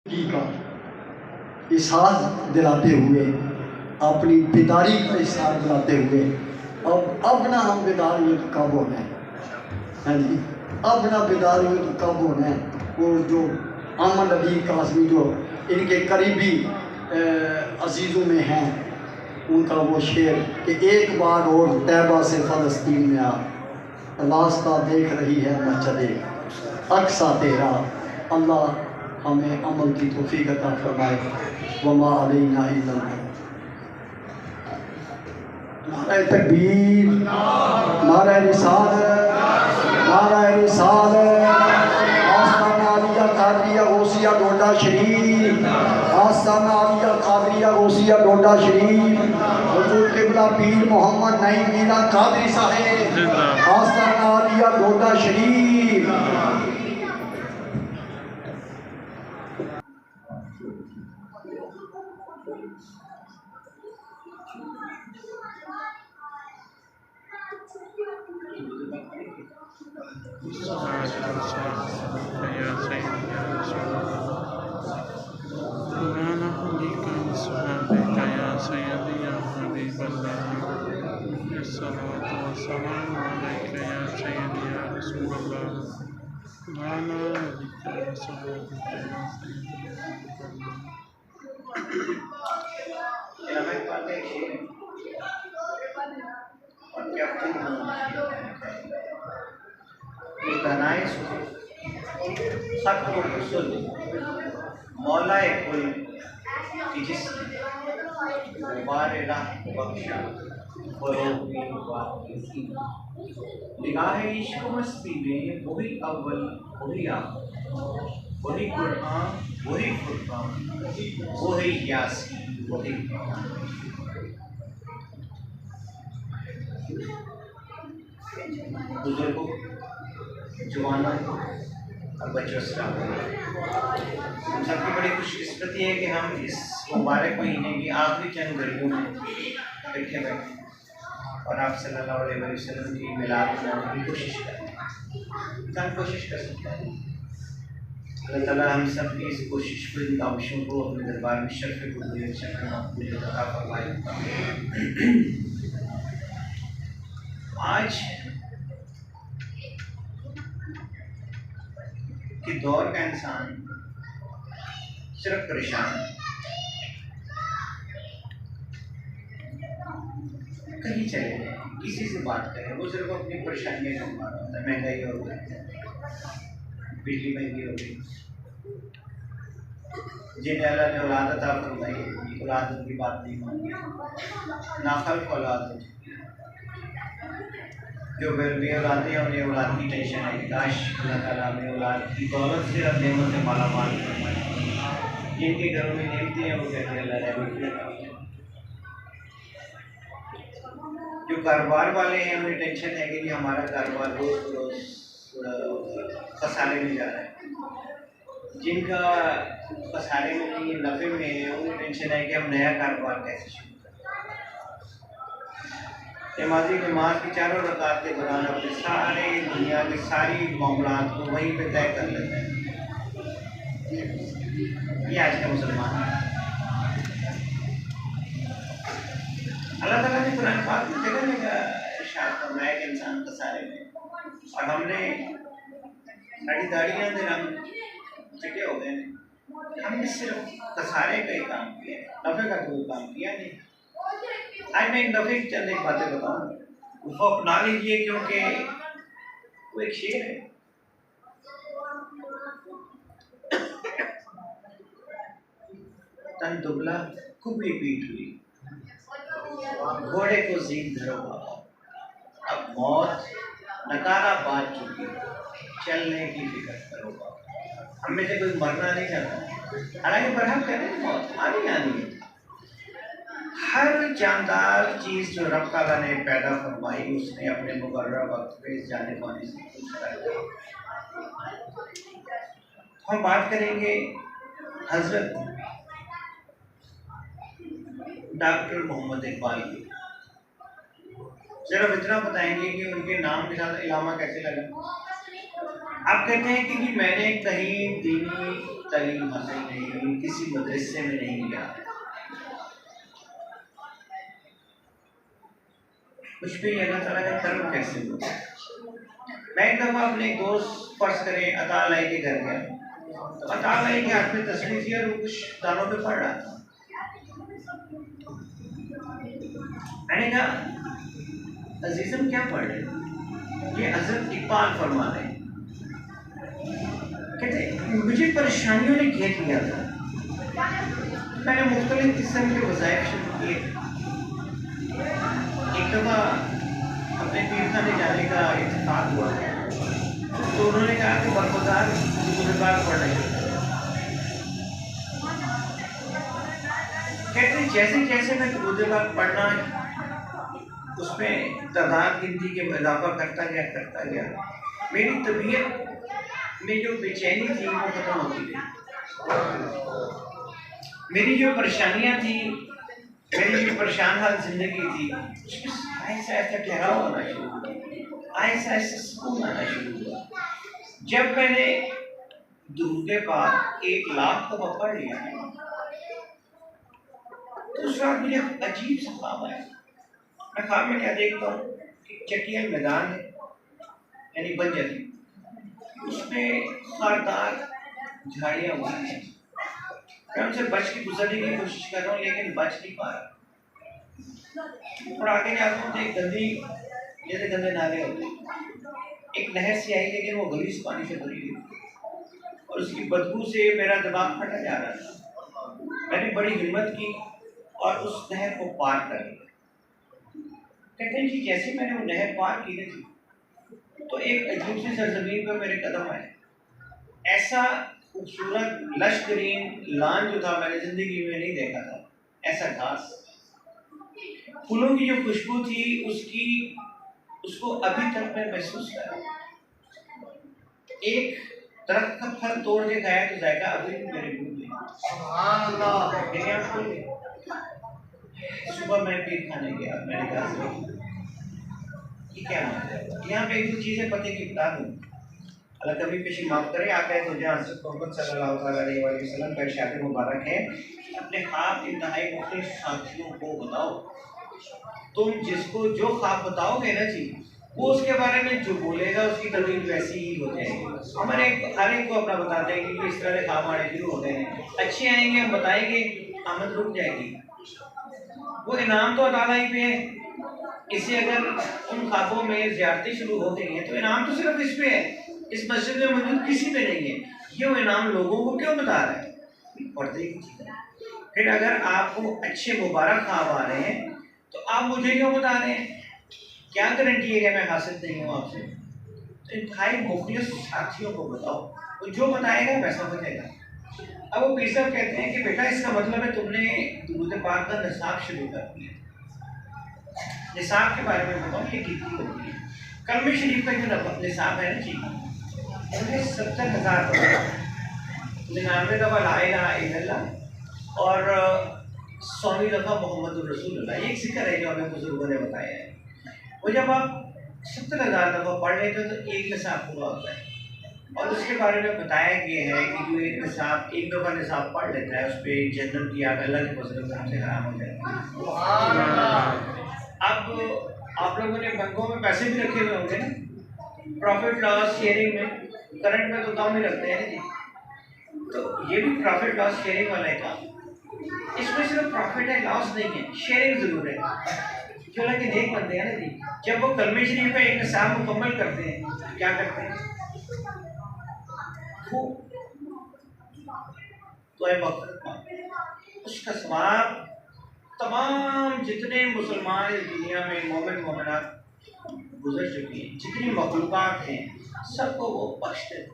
का एहसास दिलाते हुए, अपनी बेदारी का एहसास दिलाते हुए अब ना हम बेदार हुए तो कब होना है? हाँ जी, अब ना बेदार हुए तो कब होना है? वो जो अमन अली कासमी जो इनके करीबी अजीज़ों में हैं, उनका वो शेर कि एक बार और तैबा से फ़लस्तीन में आ, रास्ता देख रही है मस्जिदे अक्सा तेरा। अल्लाह हमें अमल की तौफीक अता फरमाए। वमा अलैना इल्लल बलाग। नारे तकबीर, नारे रिसालत, नारे रिसालत। आस्ताना आलिया कादरिया गौसिया डोडा शरीफ, आस्ताना आलिया कादरिया गौसिया डोडा शरीफ। हुजूर क़िबला पीर मोहम्मद नईम मीरा कादरी साहेब, आस्ताना आलिया डोडा शरीफ। मौलाए कुल की जिसने गुबारे राह बख्शा निगाह इश्क मस्ती में वही अव्वल वही आखिर, वही कुरान वही फुरकान वही यासीन वही बुजुर्गों, जवानों और बच्चों से हम सबकी बड़ी खुशकिस्मती है कि हम इस मुबारक महीने की आखिरी चंद घड़ियों में बैठे बैठे और आप सल्लल्लाहु अलैहि वसल्लम की मिलाद मनाने की कोशिश करें। इंसान कोशिश कर सकता है। अल्लाह ताला हम सब की इस कोशिश को, इन काविशों को अपने दरबार में शर्फ़ कबूलियत शर्फ़ मक़बूलियत अता फरमाए। आज के दौर का इंसान सिर्फ परेशान है। कहीं चले गए, किसी से बात करें, वो सिर्फ अपनी परेशानियाँ ढूंढ रहा होता है। महंगाई हो गई, बिजली महंगी हो गई, जिन्हें अल्लाह ने औलाद अता फरमाई, औलाद उनकी बात नहीं मानी, नाखल्क औलाद हो चुकी है। जो बे औलादें हैं उन्हें औलाद की टेंशन है कि काश अल्लाह ताला हमें औलाद की दौलत से और नेमत से माला माल फरमाए। जिनके घरों में नेमतें हैं वो कहते हैं अल्लाह रहमत। जो कारोबार वाले हैं उन्हें टेंशन है कि हमारा कारोबार रोज रोज खसारे में जा रहा है। जिनका खसारे में नहीं, नफ़े में है, उन्हें टेंशन है कि हम नया कारोबार कैसे शुरू करें। नमाज़ी नमाज की चारों रकात के दौरान अपने सारे दुनिया के सारी मामलात को वहीं पे तय कर लेते हैं। ये आज का मुसलमान है। अल्लाह ताला ने कुरान पाक में जगह जगह इरशाद फरमाया कि इंसान खसारे में, और हमने साड़ी दाढ़ियाँ दे रंग चिटे हो गए। हमने सिर्फ खसारे का ही काम किया, नफ़े का कोई काम किया नहीं। आज मैं नफ़े की चंद एक बातें बताऊँ, उसको अपना लीजिए क्योंकि वो एक शेर है। तन दुबला कुबी पीठ हुई, घोड़े को जीत धरो बाबा, अब मौत नकारा बात चुकी, चलने की फिक्र करो बाबा। हम में से कोई मरना नहीं चाहता, हालांकि पर हम कहते हैं मौत आनी आनी है। हर जानदार चीज़ जो रब ताला ने पैदा फरमाई उसने अपने मुकर्रर वक्त पे जाने पाने से कुछ कर। हम बात करेंगे हजरत डॉक्टर मोहम्मद इकबाल की। सिर्फ इतना बताएंगे कि उनके नाम के साथ इलामा कैसे लगा। आप कहते हैं कि जी मैंने कहीं दीनी तालीम हासिल नहीं की, किसी मदरसे में नहीं गया, कुछ भी अल्लाह ताला का कर्म कैसे हुआ। मैं एक दफ़ा अपने एक दोस्त फर्ज करें अता लाई के घर गया, तो अता लाई के हाथ में तस्वीर थी और वो कुछ दानों पे पढ़ रहा था। मैंने कहा अजीजम क्या पढ़ रहे हैं? ये हजरत इकबाल फरमा रहे हैं। कहते मुझे परेशानियों ने घेर लिया था, मैंने मुख्तलिफ किस्म के वज़ाइफ शुरू किए। एक दफ़ा अपने पीर खाने जाने का इत्तेफाक हुआ, तो उन्होंने कहा कि बरगुज़ार गुज़रबाग पढ़ना शुरू करो। कहते जैसे जैसे मैं गुज़रबाग पढ़ना उसमें तादाद गिनती के इजाफा करता गया, मेरी तबीयत में जो बेचैनी थी वो ख़त्म होती गई। मेरी जो परेशानियाँ थी, मेरी जो परेशान हाल जिंदगी थी, उसमें ऐसा ठहराव होना शुरू हुआ, ऐसा सुकून आना शुरू हुआ। जब मैंने दुरूद पाक 1 लाख दफ़ा पढ़ लिया, तो उस रात मुझे अजीब सा ख्वाब आया। मैं ख्वाब में क्या देखता हूँ कि चटिया मैदान है, यानी बंजर, उसमें खारदार झाड़ियाँ हुई हैं। मैं उनसे बच के गुजरने की कोशिश कर रहा हूँ, लेकिन बच नहीं पा रहा। और आगे जाता हूँ तो एक गंदी, जैसे गंदे नाले होते हैं, एक नहर से आई, लेकिन वो गलीस पानी से भरी हुई और उसकी बदबू से मेरा दिमाग फटा जा रहा था। मैंने बड़ी हिम्मत की और उस नहर को पार कर लिया। कहते हैं कि जैसे मैंने वो नहर पार की थी, तो एक अजीब सी सरजमीन पर मेरे कदम आए। ऐसा खूबसूरत लश ग्रीन लान जो था मैंने जिंदगी में नहीं देखा था। ऐसा घास, फूलों की जो खुशबू थी उसको अभी तक मैं महसूस कर रहा हूँ। एक दरख्त का फल तोड़ के खाया तो जायका अभी भी मेरे मुंह में। सुभान अल्लाह। मेरी आँख खुल गई। सुबह मैं पीर खाने गया, मैंने कहा ये क्या मतलब? यहाँ पे एक दो चीज़ें पते की बता दूँ, अल्लाह कभी पेशी माफ़ करे। आका है तो जहाँ हज़रत मोहम्मद सल्लल्लाहु अलैहि वसल्लम का इरशाद मुबारक है, अपने ख्वाब इंतहाई मुख्तलिफ साथियों को बताओ। तुम जिसको जो ख्वाब बताओगे ना जी, वो उसके बारे में जो बोलेगा उसकी तकलीफ वैसी ही हो जाएगी। हमारे हर एक को अपना बताते हैं कि इस तरह के ख्वाब आने शुरू होते हैं, अच्छे आएंगे हम बताएंगे, आमद रुक जाएगी। वो इनाम तो अल्लाह ही पे है। इसे अगर उन ख्वाबों में ज़्यादती शुरू हो गई है तो इनाम तो सिर्फ इस पे है, इस मस्जिद में मौजूद किसी पे नहीं है। ये वो इनाम लोगों को क्यों बता रहा है? पर्दे की चीज़ है। फिर अगर आपको अच्छे मुबारक ख्वाब आ रहे हैं तो आप मुझे क्यों बता रहे हैं? क्या गारंटी है कि मैं हासिल नहीं हूँ आपसे? तो इंतहाई मुख्तलिफ साथियों को बताओ, तो जो बताएगा वैसा बचेगा। अब वो पीर साहब कहते हैं कि बेटा इसका मतलब है तुमने दुरूद पाक का निसाब शुरू कर दिया। निसाब के बारे में बताओ, ये कितनी होती है? कलमे शरीफ का जो निसाब है ना जी, उन्हें 70,000 99 दफ़ा ला इलाहा इल्लल्लाह और 100वीं दफ़ा मोहम्मद रसूलुल्लाह। एक जिक्र है जो हमें बुजुर्गों ने बताया है। वो जब आप 70,000 दफ़ा पढ़ लेते हो तो एक निसाब पूरा होता है। और उसके बारे में बताया गया है कि जो एक निसाब एक दफ़ा निसाब पढ़ लेता है, उस पर जन्नत की आग अल्लाह के फजल करम से हराम हो जाती है। अब आप लोगों ने बैंकों में पैसे भी रखे हुए होंगे ना, प्रॉफिट लॉस शेयरिंग में, करंट में तो कम ही रखते हैं जी। तो ये भी प्रॉफिट लॉस शेयरिंग वाला है काम। इसमें सिर्फ प्रॉफिट है, लॉस नहीं है, शेयरिंग जरूर है। जो लगे नेक बनते हैं ना जी, जब वो कलमे शरीफ का एक निसाब मुकम्मल करते हैं तो क्या करते हैं? वो तो है वक्त उसका सवाब तमाम जितने मुसलमान इस दुनिया में मोमिन मोमिनात गुजर चुकी हैं, जितनी मखलूक़ात हैं, सबको वो बख्श देते।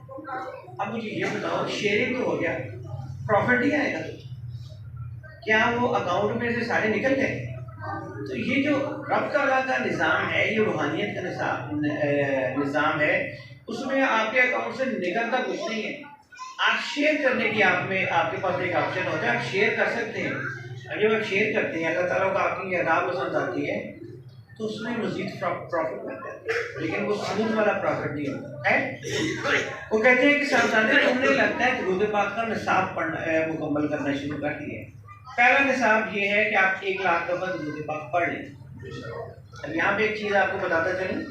अब मुझे ये बताओ, शेयरिंग तो हो गया, प्रॉफिट ही आएगा तो क्या वो अकाउंट में से सारे निकल गए? तो ये जो रब तआला का निज़ाम है, ये रूहानियत का निज़ाम है, उसमें आपके अकाउंट से निकलता कुछ नहीं है। आप शेयर करने की आपके पास एक ऑप्शन होता है, आप शेयर कर सकते हैं। और जब आप शेयर करते हैं, अल्लाह ताला को आपकी अदा पसंद आती है तो उसमें मजीद प्रॉफिट मिलता है, लेकिन वो स्मूथ वाला प्रॉफिट नहीं होता है। वो कहते हैं कि साहबजादे तुम्हें लगता है दुरूद पाक का निसाब पढ़ना मुकम्मल करना शुरू कर दिए। पहला निसाब ये है कि आप 1 लाख का दुरूद पाक पढ़ लें। अब यहाँ पे एक चीज़ आपको बताता चलूँ,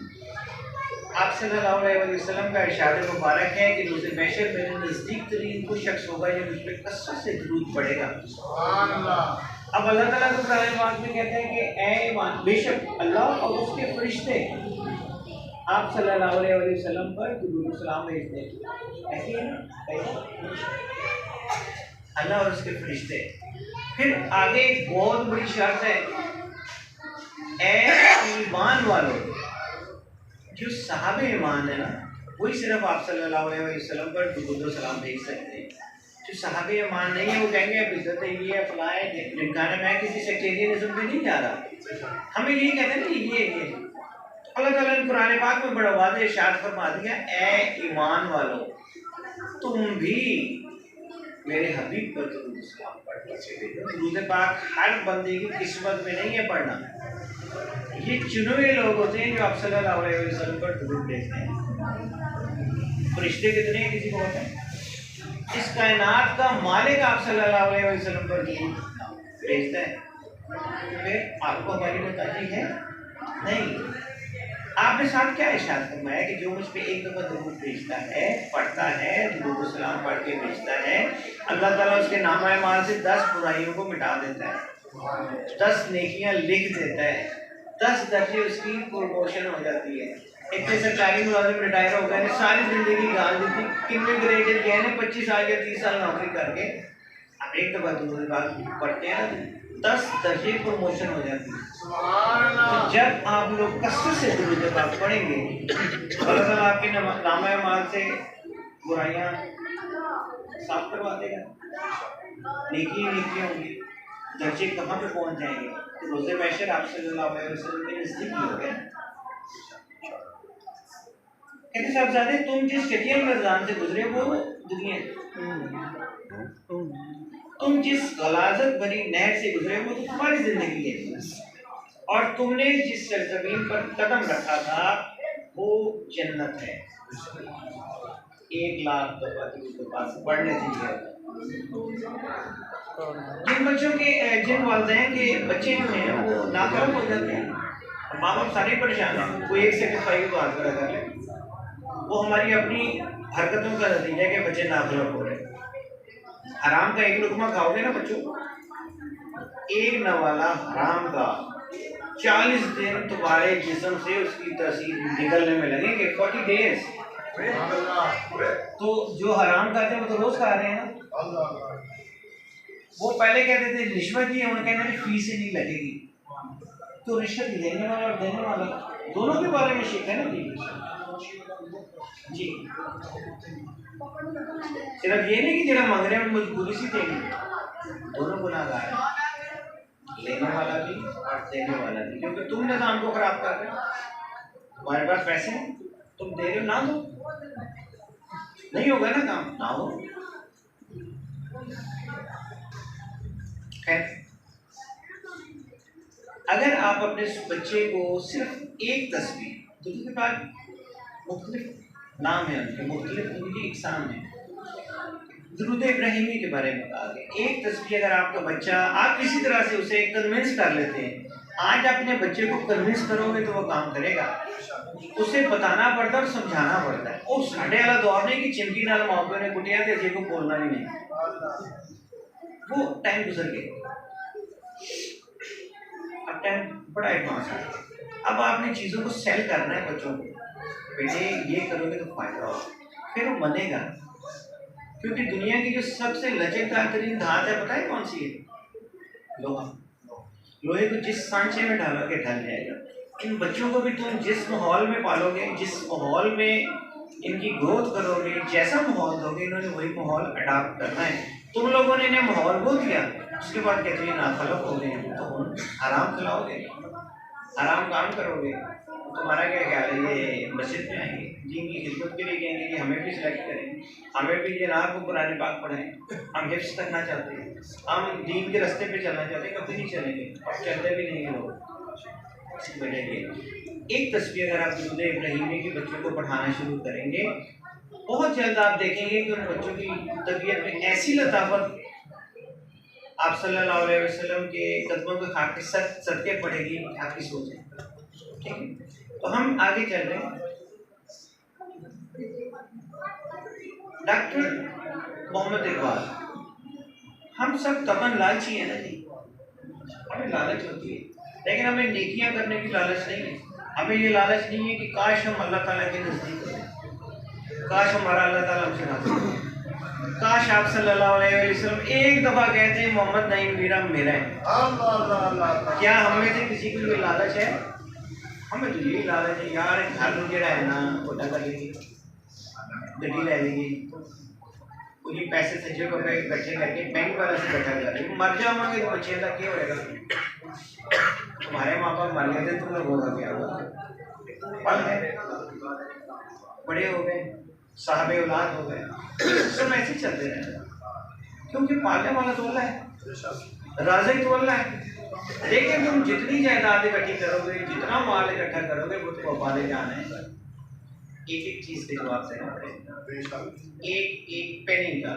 आप सल्लल्लाहु अलैहि वसल्लम का इरशाद मुबारक है कि मुझे महशर मेरे नज़दीक तरीन कोई शख्स होगा जो मुझ पर कसरत से दुरूद पढ़ेगा। अब अल्लाह ताला तो कुरान पाक में कहते हैं कि ऐ ईमान, बेशक अल्लाह और उसके फरिश्ते आप सल्लल्लाहु अलैहि वसल्लम पर दुरूद सलाम भेजते हैं। ऐसे है ना, अल्लाह और उसके फरिश्ते। फिर आगे एक बहुत बड़ी शर्त है, ऐ ईमान वालों, जो साहब ईमान है ना, वही सिर्फ आप सल्लल्लाहु अलैहि वसल्लम पर दुरूद सलाम भेज सकते हैं। जो साहब ईमान नहीं है वो कहेंगे अब इज्जत है, ये फलाए ढिमकाने, मैं किसी सेक्टेरियनिज्म पे नहीं जा रहा, हमें यही कहते हैं ना ये। अल्लाह ताला ने कुरान पाक में बड़ा वाज़ेह इरशाद फरमा दिया, ऐ ईमान वालों तुम भी मेरे हबीब पर दुरूद सलाम पढ़ना चाहिए। दुरूद पाक हर बंदे की किस्मत में नहीं है पढ़ना, ये चुने हुए लोग होते हैं जो आप सल्लल्लाहु अलैहि वसल्लम पर दुरूद भेजते हैं। फरिश्ते कितने हैं, किसी को होता है? इस कायनात का मालिक आप सल्लल्लाहु अलैहि वसल्लम पर दुरूद भेजता है, फिर आपको हमारी मुताजी है नहीं। आपने साथ क्या इरशाद फरमाया कि जो मुझ पे एक दफ़ा दुरूद भेजता है, पढ़ता है, दुरूद सलाम पढ़ के भेजता है, अल्लाह ताला उसके नामा माल से 10 बुराइयों को मिटा देता है, 10 नेकियां लिख देता है, 10 दर्जे उसकी प्रमोशन हो जाती है। इतने सरकारी मुलाजिम रिटायर हो गए, सारी जिंदगी गाल दी थी, कितने ग्रेडेड गए ने 25 साल या 30 साल नौकरी करके, अब एक दफ़ा दुरूद पढ़ते हैं 10 दर्जे प्रमोशन हो जाती है। तो जब आप लोग कसरत से दुरूद पाक पढ़ेंगे, अल्लाह ताला आपके नामा माल से बुराइयां साफ करवा देगा, नेकी होंगी, दर्जे कहाँ पे पहुंच जाएंगे, तो रोज़े महशर आप सल्लल्लाहु अलैहि वसल्लम के नज़दीक ही हो गए। कहते साहबजादे तुम जिस कटियन मैदान से गुजरे वो दुनिया, तुम जिस गलाजत भरी नहर से गुजरे वो तो तुम्हारी जिंदगी है, और तुमने जिस सरजमीन पर कदम रखा था वो जन्नत है। 1 लाख दफा उसके पास पढ़ने चाहिए। जिन वालिदैन के बच्चे जो हैं वो नाकाम हो जाते हैं, माँ बाप सारे परेशान हैं, कोई एक सेटिस्फाई को बात करा कर ले, वो हमारी अपनी हरकतों का नतीजा है कि बच्चे नाखुश हो रहे हैं। हराम का एक लुकमा खाओगे ना बच्चों, एक नवाला हराम का 40 दिन तुम्हारे जिस्म से उसकी तासीर निकलने में लगेंगे, 40 डेज। तो जो हराम खाते हैं वो तो रोज खा रहे हैं ना। वो पहले कहते थे रिश्वत ही है, उन्हें कहते थे फीस ही नहीं लगेगी, तो रिश्वत लेने वाला और देने वाला दोनों के बारे में शिक है ना जी। सिर्फ ये नहीं कि जरा मांग रहे हैं मजबूरी से देंगे, दोनों गुनाहगार हैं, लेने वाला भी और देने वाला भी, क्योंकि तुम निज़ाम को खराब कर रहे हो। तुम्हारे पास पैसे हैं, तुम दे रहे हो, ना दो, नहीं होगा ना काम, ना हो। खैर, अगर आप अपने बच्चे को सिर्फ एक तस्वीर, तो उसके बाद मुख्तलिफ नाम है उनके, मुख्तलिफ उनकी इकसाम है, दुरूद इब्राहिमी के बारे में बता दें। एक तस्वीर अगर आपका बच्चा, आप किसी तरह से उसे कन्विंस कर लेते हैं, आज अपने बच्चे को कन्विंस करोगे तो वो काम करेगा। उसे बताना पड़ता है और समझाना पड़ता है। और साढ़े वाला दौर नहीं कि चिमटी नाल माँ प्यो ने कुटिया थे, अजे को बोलना ही नहीं, वो टाइम गुजर गया। अब टाइम बड़ा एडवांस है, अब आपने चीज़ों को सेल करना है बच्चों को, बेटे ये करोगे तो फायदा होगा, फिर वो बनेगा। क्योंकि दुनिया की जो सबसे लचकदार तरीन धात है पता है कौन सी है? लोहा। लोहे को जिस सांचे में डालोगे ढल जाएगा। इन बच्चों को भी तुम जिस माहौल में पालोगे, जिस माहौल में इनकी ग्रोथ करोगे, जैसा माहौल दोगे इन्होंने वही माहौल अडाप्ट करना है। तुम लोगों ने इन्हें माहौल वो दिया, उसके बाद कहते हैं नाखलफ हो गए, तो आराम खिलाओगे, आराम काम करोगे, तुम्हारा क्या ख्याल है? ये मस्जिद में आएंगे, दीन की खिदमत के लिए कहेंगे कि हमें भी सिलेक्ट करें, हमें भी जनाब को कुरान पाक पढ़ाएं, हम हिफ्ज़ करना चाहते हैं, हम दीन के रास्ते पे चलना चाहते हैं, कभी नहीं चलेंगे, अब चलते भी नहीं लोग। इसकी वजह ये एक तस्वीर अगर आप दुरूद इब्राहिमी के बच्चों को पढ़ाना शुरू करेंगे, बहुत जल्द आप देखेंगे कि उन बच्चों की तबीयत में ऐसी लताफत आप सल्लल्लाहु अलैहि वसल्लम के कदमों पे खा के सदके पड़ेगी, आपकी सोच है। ठीक है, तो हम आगे चल रहे हैं। डॉक्टर मोहम्मद इकबाल, हम सब तमन लालची है ना जी, हमें लालच होती है, लेकिन हमें नेकियां करने की लालच नहीं है। हमें ये लालच नहीं है कि काश हम अल्लाह ताला के नज़दीक हों, काश हमारा अल्लाह ताला हमसे राज़ी हो, काश आप सल्लल्लाहु अलैहि वसल्लम एक दफ़ा कहते हैं मोहम्मद नईम मीरा मेरा है। क्या हम में से किसी को ये लालच है? हमें तो यही लालच है यार, घर जड़ा है ना छोटा कर लेंगे, गड्डी ले लेंगे, उन्हीं पैसे सजे को बैठे करके बैंक वाला से बैठा कर रहे, मर जाओगे तो बच्चे का क्या होएगा? तुम्हारे माँ बाप मर गए थे, तुम लोग होगा क्या हुआ? पल गए, बड़े हो गए, साहब औलाद हो गए, सब ऐसे चलते रहे, क्योंकि पालने वाला तो अल्लाह है, राज़िक तो अल्लाह है। लेकिन तुम जितनी जायदाद इकट्ठी करोगे, जितना माल इकट्ठा करोगे, वो तो वाले जाना है। एक एक चीज के जवाब देना पड़ेगा, एक एक पेनी का,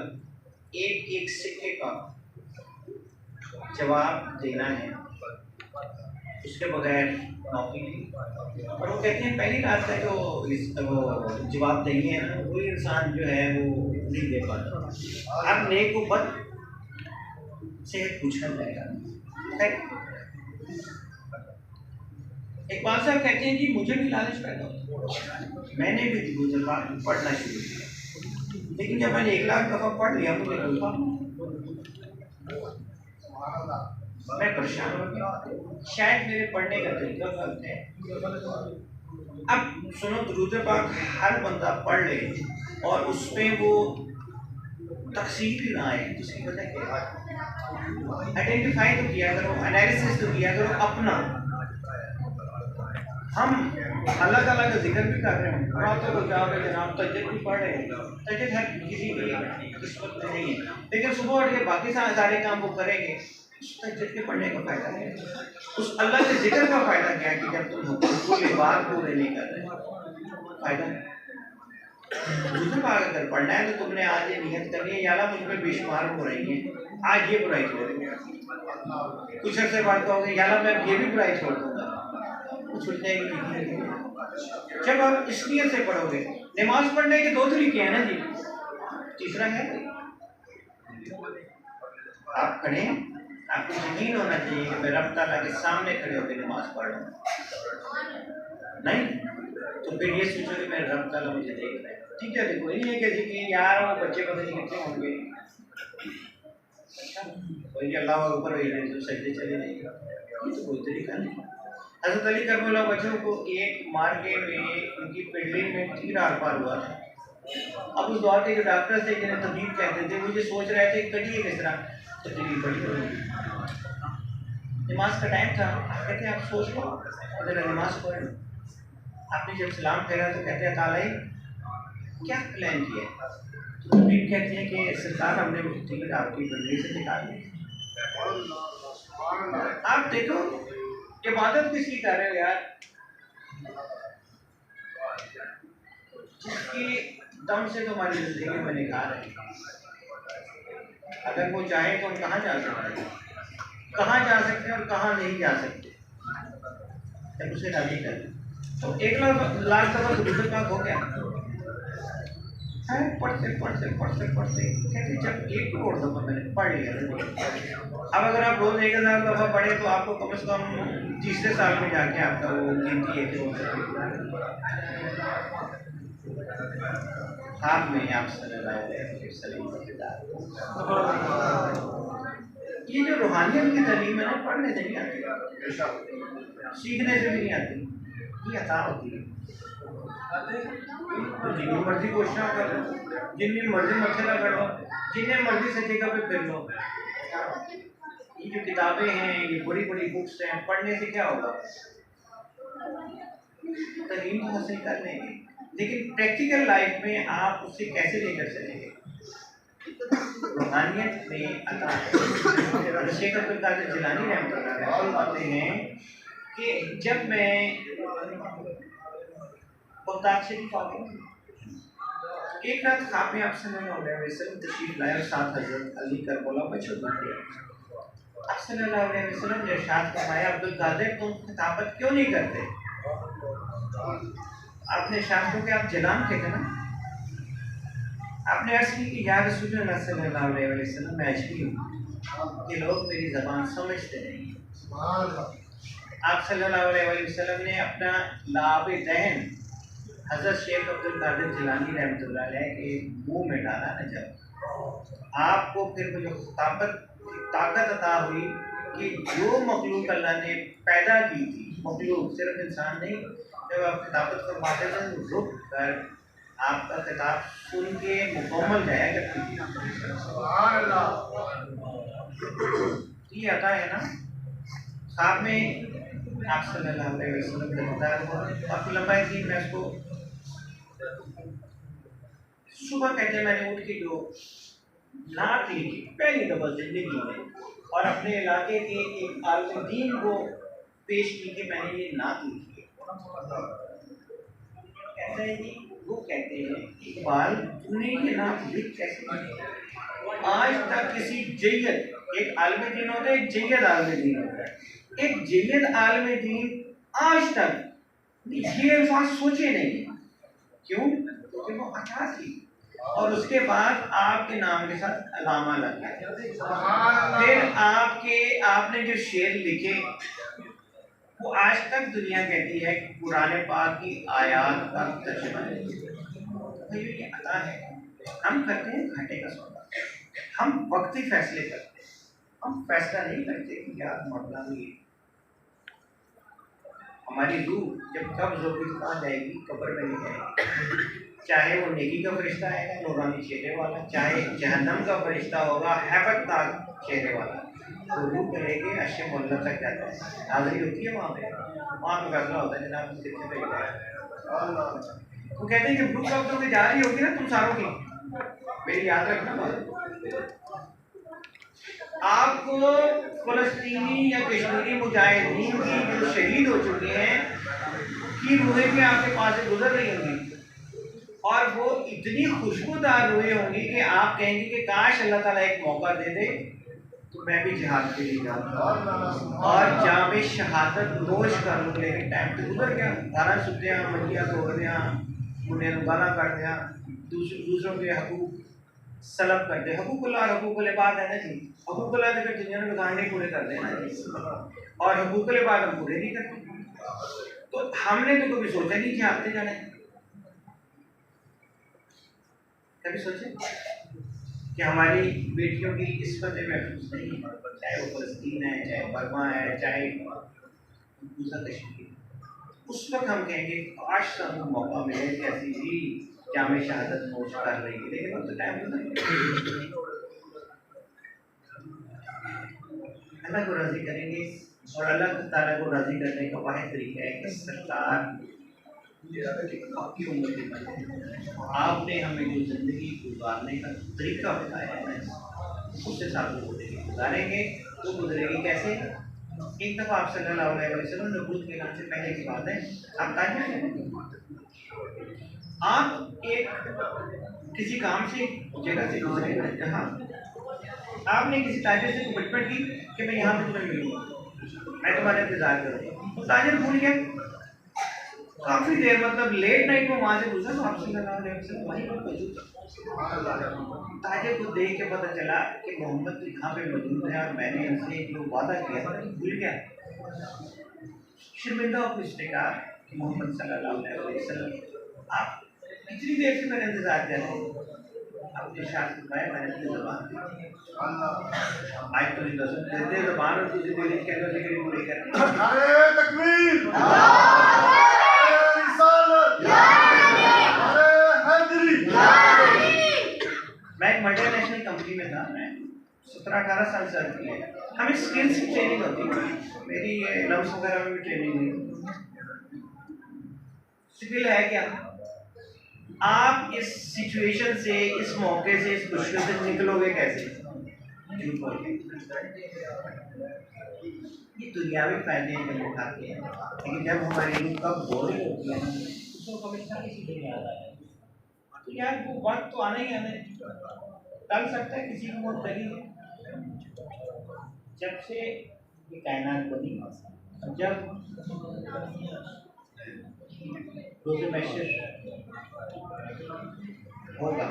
एक एक सिक्के का जवाब देना है, उसके बगैर नौकरी नहीं। और वो कहते हैं पहली रात का जो वो जवाब देंगे है ना, वही इंसान जो है वो नहीं दे पाता। अब नेक को बद से पूछना जाएगा। इकबाल साहब कहते हैं कि मुझे भी लालच पैदा हुआ, मैंने भी पढ़ना शुरू किया, लेकिन जब मैंने 1 लाख दफ़ा पढ़ लिया मुझे लगता मैं परेशान हो गया, शायद मेरे पढ़ने का तरीका गलत है। अब सुनो, दुरूद पाक हर बंदा पढ़ ले और उस पर वो तकसीर ही ना आए, उसकी वजह क्या है? आइडेंटिफाई तो किया करो, एनालिसिस तो किया करो अपना। हम अल्लाह ताला का जिक्र भी कर रहे हैं, रातों को जाओगे जनाब, तजद भी पढ़ रहे हैं, तजद हर किसी की किस्मत में नहीं है, लेकिन सुबह उठ के बाकी सारे काम वो करेंगे, उस तजद के पढ़ने का फायदा नहीं है। उस अल्लाह के जिक्र का फायदा क्या है कि जब तुम कोई बात पूरे नहीं कर रहे, फायदा दूसरे बात अगर पढ़ना है तो तुमने आज ये नियत करनी है, या मुझ में बेशुमार हो रही है, आज ये बुराई छोड़ देंगे, कुछ अर्से बाद कहोगे या मैं ये भी बुराई छोड़ दूंगा, छूटने की। जब आप इस नियत से पढ़ोगे, नमाज पढ़ने के 2 तरीके हैं ना जी, तीसरा है आप खड़े, आपको यकीन होना चाहिए कि मैं रब ताला के सामने खड़े होकर नमाज पढ़ रहा हूँ, नहीं तो फिर ये सोचो कि मेरे रब ताला मुझे देख रहा है। ठीक है, देखो नहीं है कि यार वो बच्चे पता नहीं कितने होंगे, कोई अल्लाह ऊपर तो सजदे चले जाएगा, ये तो कोई तरीका नहीं। हज़रत अली करबला बच्चों को एक मार्के में उनकी पिंडली में तीर आर पार हुआ था। अब उस दौर के जो डॉक्टर थे जिन्हें तबीब कहते थे, वो ये सोच रहे थे कटिए किस तरह, तो तकलीफ बड़ी होगी। नमाज का टाइम था, कहते आप सोच लो और जरा नमाज पढ़ लो। आपने जब सलाम फेरा तो कहते हैं ताला क्या प्लान किया? तो तबीब कहते हैं कि सरकार हमने तीर आपकी पिंडली से निकाल ली। आप देखो इबादत किसकी कर रहे हो यार, जिसकी दम से तुम्हारी जिंदगी में निखार है। अगर वो चाहे तो हम कहाँ जा सकते हैं, कहाँ जा सकते हैं और कहाँ नहीं जा सकते, जब उसे राजी कर तो 1 लाख दफ़ा दुरूद पाक हो गया है, पढ़ते कहते जब 1 करोड़ दफ़ा मैंने पढ़ लिया। अब अगर आप रोज 1000 दफ़ा पढ़े तो आपको कम से कम तीसरे साल में जाके आपका वो गिनती है कि हाथ में आप ये जो रूहानियत की तालीम है ना, पढ़ने से नहीं आती, सीखने से भी नहीं आती, ये अता होती है। जितनी मर्जी कोशिश कर लो, जितनी मर्जी मसला कर लो, जितने मर्जी से जगह पे फिर लो, ये जो किताबें हैं, ये बड़ी बड़ी बुक्स हैं, पढ़ने से क्या होगा? तालीम तो हासिल कर लेंगे, लेकिन प्रैक्टिकल लाइफ में आप उससे कैसे लेकर चलेंगे? रूहानियत में अता शेख अब्दुल कादिर जिलानी रहमतुल्लाह अलैह आते हैं कि जब मैं बगदाद शरीफ आ गया, एक रात ख्वाब में आप सल्लल्लाहु अलैहि वसल्लम तशरीफ लाए और साथ हजरत अली करबला में छुप गए। आप सल्लल्लाहु अलैहि वसल्लम ने इरशाद फरमाया, अब्दुल कादिर तुम खिताबत क्यों नहीं करते? आपने इरशाद किया कि आप जलान थे ना। आपने अर्ज़ की कि या रसूलल्लाह सल्लल्लाहु अलैहि वसल्लम मैं अजमी हूँ, ये लोग मेरी ज़बान समझते नहीं। आप सल्लल्लाहु अलैहि वसल्लम ने अपना लाब दहन हज़रत शेख अब्दुल कादिर जिलानी रहमतुल्लाह अलैह के मुंह में डाला ना, जब आपको फिर वो जो ताकत अता हुई कि जो मखलूक अल्लाह ने पैदा की थी, मखलूक सिर्फ इंसान नहीं, जब आप खिताबत फरमाते थे तो रुक कर आपका खिताब सुन के मुकम्मल जाया करती थी। ये अता है ना। ख्वाब में आप सल्लल्लाहु अलैहि वसल्लम का दीदार हुआ और लंबाई थी, मैं उसको सुबह कहते मैंने उठ के जो नात लिखी पहली दफा जिंदगी में और अपने इलाके के एक आलिम दीन को पेश की कि मैंने ये नात लिखी है। कहते हैं कि वो कहते हैं इकबाल तूने ये नात लिख कैसे? आज तक किसी जय्यद, एक आलिम दीन होता है, एक जय्यद आलिम दीन होता है, एक जय्यद आलिम दीन आज तक ये अल्फाज सोचे नहीं। क्यों? क्योंकि वो अता थी और उसके बाद आपके नाम के साथ अलामा लग गया। फिर आपने जो शेर लिखे वो आज तक दुनिया कहती है कि कुरान पाक की आयात का तर्जुमा है। तो ये अता है। हम करते हैं घाटे का सौदा, हम वक्ती फैसले करते हैं, हम फैसला नहीं करते कि यार मरना भी है। हमारी रूह जब कब्ज होगी तो कहाँ जाएगी? कब्र में नहीं जाएगी। चाहे वो नेकी का फरिश्ता आएगा नूरानी चेहरे वाला, चाहे जहन्नम का फरिश्ता होगा हैबतनाक चेहरे वाला, तो रूह करेंगे अशे मोहल्ला तक जाता है, हाजिरी होती है वहाँ पे फैसला होता है जनाब कितने पे जाए। तो कहते हैं जब रूह कब्ज होकर जा रही होगी ना तुम सारों की, मेरी याद रखना बात, आपको फलस्तीनी या कश्मीरी मुजाहिदीन की जो शहीद हो चुके हैं की रूहें भी आपके पास से गुजर रही होंगी और वो इतनी खुशबूदार रूहें होंगी कि आप कहेंगे कि काश अल्लाह ताला एक मौका दे दे तो मैं भी जिहाद के लिए जाऊँ और जामे शहादत नोश कर लूँ। लेकिन टाइम तो गुजर गया, गाना सुनते हैं, मंजियाँ तोड़ दिया, उन्हें गाना कर दिया, दूसरों के हकूक सलब कर दे। हकूकुल इबाद है ना जी, हकूकुल इबाद अगर दुनिया में गाने पूरे कर देना जी, और हकूकुल इबाद हम पूरे नहीं करते। तो हमने तो कभी सोचा नहीं जिहाद पे जाना, कभी सोचे कि हमारी बेटियों की इस्मत महफूज नहीं है, चाहे वो फलस्तीन है, चाहे बर्मा है, चाहे दूसरा कश्मीर। उस वक्त हम कहेंगे काश हमको मौका मिले कि ऐसी भी जामे शहादत नोश कर रही है, लेकिन अब तो टाइम नहीं। अल्लाह को राजी करेंगे और अल्लाह ताला को राजी करने का वाहिद तरीका है कि सरकार आपकी उम्र आपने हमें जो जिंदगी गुजारने का तरीका बताया है उससे साथ जिंदगी गुजारेंगे तो गुजरेगी कैसे? एक दफ़ा आप सल्लल्लाहु अलैहि वसल्लम नबूवत के नाम से पहले की बात है, आप आप एक किसी काम से जगह से गुजरे जहाँ आपने किसी ताजिर से कमिटमेंट की कि मैं यहाँ पे तुम्हें मिलूंगा, मैं तुम्हारा इंतजार करूँगा, तो ताजिर भूल गया काफी देर, मतलब लेट नाइट में वहां से गुजरा तो आप सल्लल्लाहु अलैहि वसल्लम वहीं पर मौजूद था। ताजिर को देख के पता चला कि मोहम्मद तो यहाँ पे मौजूद है और मैंने इनसे जो वादा किया था भूल गया। शर्मिंदा होकर उसने कहा कि मोहम्मद सल्लल्लाहु अलैहि वसल्लम आप इतनी देर से मेरा इंतजार कर रहे हैं, अपने शास्त्र फरमाया मैंने अपनी ज़बान दी, आज तुझे कसम देते ज़बान और तुझे दिल के अंदर जिक्र पूरी करनी। नारे तकबीर, मैं एक मल्टीनेशनल कंपनी में था, मैं 17-18 साल सर्व किया। हमें स्किल्स की ट्रेनिंग होती है, मेरी ये लम्स वगैरह में भी ट्रेनिंग हुई। स्किल है क्या? आप इस सिचुएशन से, इस मौके से, इस मुश्किल से निकलोगे कैसे? झूठ बोल के। ये दुनियावी फायदे हैं जब उठाते हैं, लेकिन जब हमारी रूह कब बोरिंग होती है ना, उसको हमेशा किसी दिन याद आता है। तो यार वो वक्त तो आना ही आना है, टल सकता है किसी को, वो टली है। जब से ये कायनात बनी, जब रोज़े महशर होगा,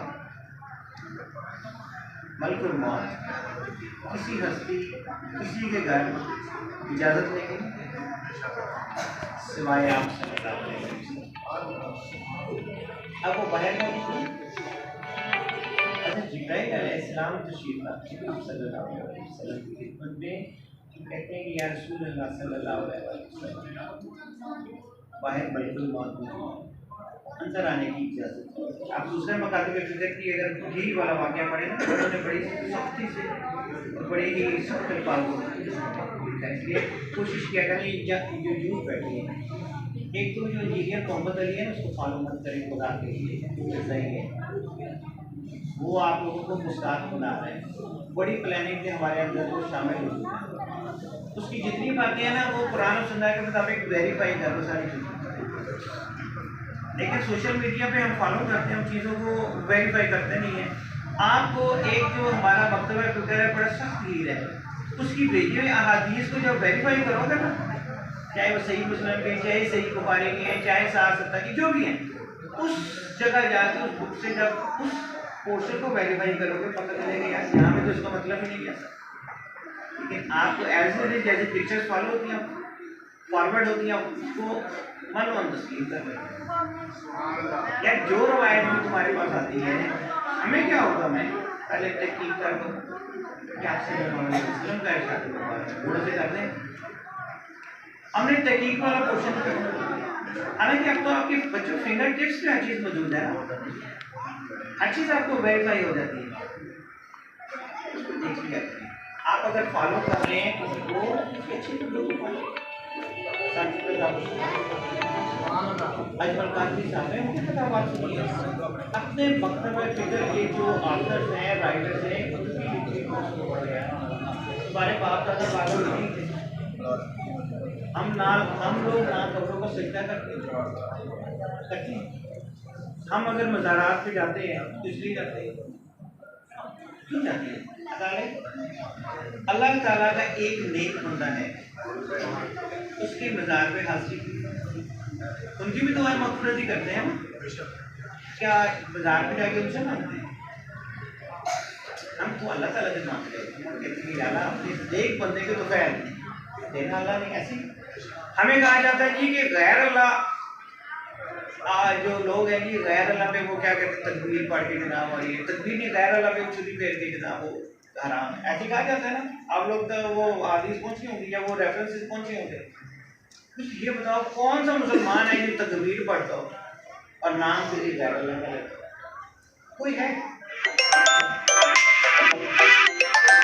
मलकुल मौत किसी हस्ती किसी के घर इजाज़त लेंगे सिवाय आप सल्लल्लाहु अलैहि वसल्लम। अब वो बाहर में अच्छा जिब्राइल अलैहिस्सलाम तशरीफ लाते हैं सल्लल्लाहु अलैहि वसल्लम की खिदमत में, कहते हैं कि या रसूल अल्लाह सल्लल्लाहु अलैहि वसल्लम बाहर मलकुल मौत में अंदर आने की इजाज़त। आप दूसरे मकातब में फिक्र की अगर यही वाला वाक़या पढ़े ना, तो उन्होंने बड़ी सख्ती से और बड़े ही सख्त अल्फाज़ों में लिखा है। कोशिश किया करें जो यूथ बैठे हैं, एक तो जो इंजीनियर मोहम्मद अली है ना, उसको फॉलो मत करें खुदा के लिए, सही है वो आप लोगों को मुस्ताद बना रहे हैं। बड़ी प्लानिंग से हमारे अंदर वो शामिल हो चुके हैं। उसकी जितनी बातें हैं ना, वो कुरान और सुन्नत के मुताबिक वेरीफाई कर दो सारी चीज़ें, लेकिन सोशल मीडिया पे हम फॉलो करते हैं, हम चीज़ों को वेरीफाई करते नहीं हैं। आपको एक जो हमारा मकतबा फिक्र है बड़ा सख्त हीर है, उसकी भेजी हुई अहादीस को जब वेरीफाई करोगे ना, चाहे वो सही मुस्लिम की, चाहे सही बुखारी की है, चाहे 7 की, जो भी है, उस जगह जाके उस बुक से जब उस पोर्शन को वेरीफाई करोगे, पता चलेगा यार यहाँ में तो इसका मतलब ही नहीं है। लेकिन आपको एज जैसे पिक्चर्स फॉलो होती हैं, फॉरवर्ड होती हैं, उसको मन मन तस्लीम कर रहे हैं। यार जो रवायत भी तुम्हारे पास आती है, हमें क्या होगा, मैं पहले तहकीक कर दूँ कि आपसे मुस्लिम का इरशाद थोड़ा से कर दें, हमने तहकीक वाला क्वेश्चन कर। हालांकि अब तो आपके बच्चों फिंगर टिप्स पे हर चीज़ मौजूद है ना, हर चीज़ आपको वेरीफाई हो जाती है। देख लिया आप अगर फॉलो कर रहे हैं किसी को, अच्छी अजमल कादरी साहब हैं, उनकी किताबात सुनिए, अपने मकतबा फिक्र के जो ऑथर्स हैं, राइटर्स हैं, उनकी लिखी हमारे बाप दादा पागल नहीं थे। हम लोग ना कब्रों को सजदा करते हैं। हम अगर मज़ारात पे जाते हैं तो इसलिए जाते हैं, क्यों जाते हैं? अल्लाह ताला का एक नेक बंदा है, उसके मज़ार पे हाजिरी, उनकी भी दुआ मग़फ़िरत ही करते हैं ना, क्या मज़ार पे जाके उनसे मांगते हैं? हम तो अल्लाह ताला से मांगते हैं, अल्लाह अपने एक बंदे के तो खैर देना अल्लाह ने ऐसी। हमें कहा जाता है जी कि गैर अल्लाह जो लोग हैं जी, गैर अल्लाह पे वो क्या कहते हैं, तकबीर पढ़ के जनाब, और ये तकबीर नहीं, गैर अल्लाह पे छुरी फेर के जनाब वो हराम है, ऐसे कहा जाता है ना। आप लोग तो वो हदीस पहुंची होंगी या वो रेफरेंसेस पहुंचे होंगे, कुछ ये बताओ कौन सा मुसलमान है जो तकबीर पढ़ता हो और नाम किसी गैर अल्लाह का लेता हो? कोई है?